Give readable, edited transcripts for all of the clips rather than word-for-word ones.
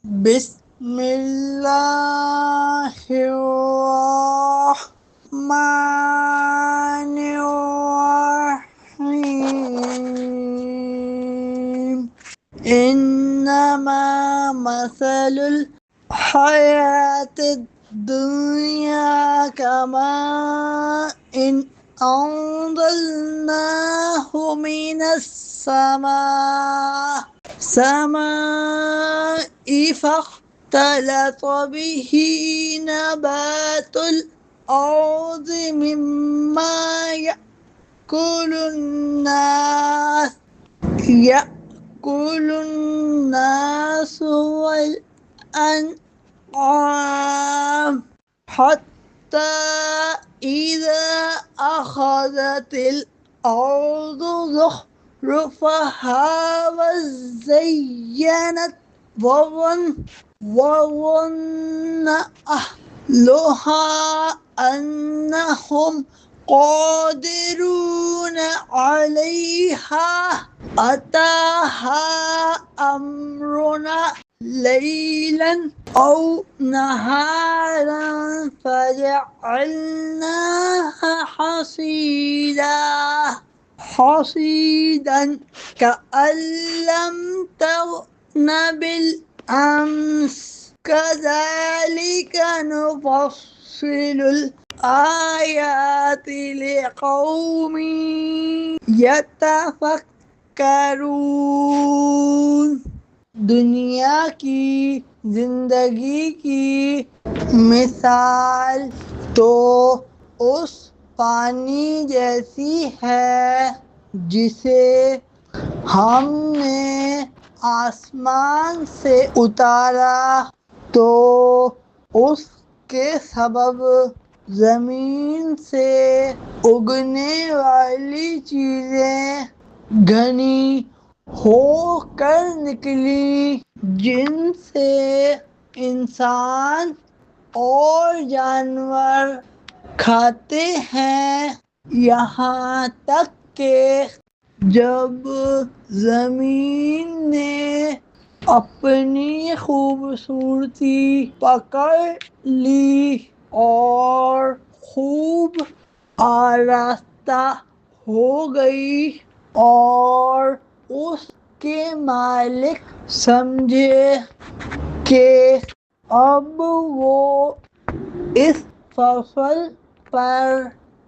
بسم اللہ الرحمن الرحیم انما مثل الحیات الدنیا کماء انزلناه من السماء فاختلط به نبات الأرض مما يأكل الناس والأنعام حتى إذا أخذت الأرض زخرفها وزينت وظن أهلها أنهم قادرون عليها أتاها أمرنا ليلا أو نهارا فجعلناها حصيدا كأن لم تغن بالأمس كذلك نفصل الآيات لقوم يتفكرون۔ دنیا کی زندگی کی مثال تو اس پانی جیسی ہے جسے ہم نے آسمان سے اتارا تو اس کے سبب زمین سے اگنے والی چیزیں گھنی ہو کر نکلی جن سے انسان اور جانور کھاتے ہیں، یہاں تک کہ جب زمین نے اپنی خوبصورتی پکڑ لی اور خوب آراستہ ہو گئی اور اس کے مالک سمجھے کہ اب وہ اس فصل پر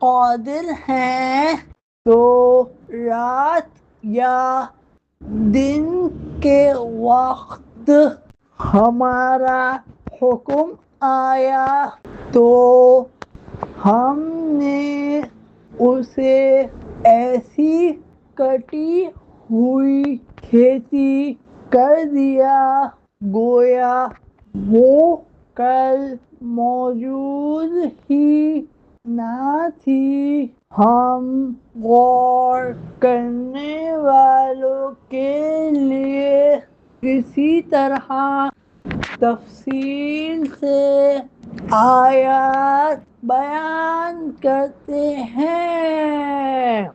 قادر ہیں، تو رات یا دن کے وقت ہمارا حکم آیا تو ہم نے اسے ایسی کٹی ہوئی کھیتی کر دیا گویا وہ کل موجود ہی نہ تھی۔ ہم غور کرنے والوں کے لیے اسی طرح تفصیل سے آیات بیان کرتے ہیں۔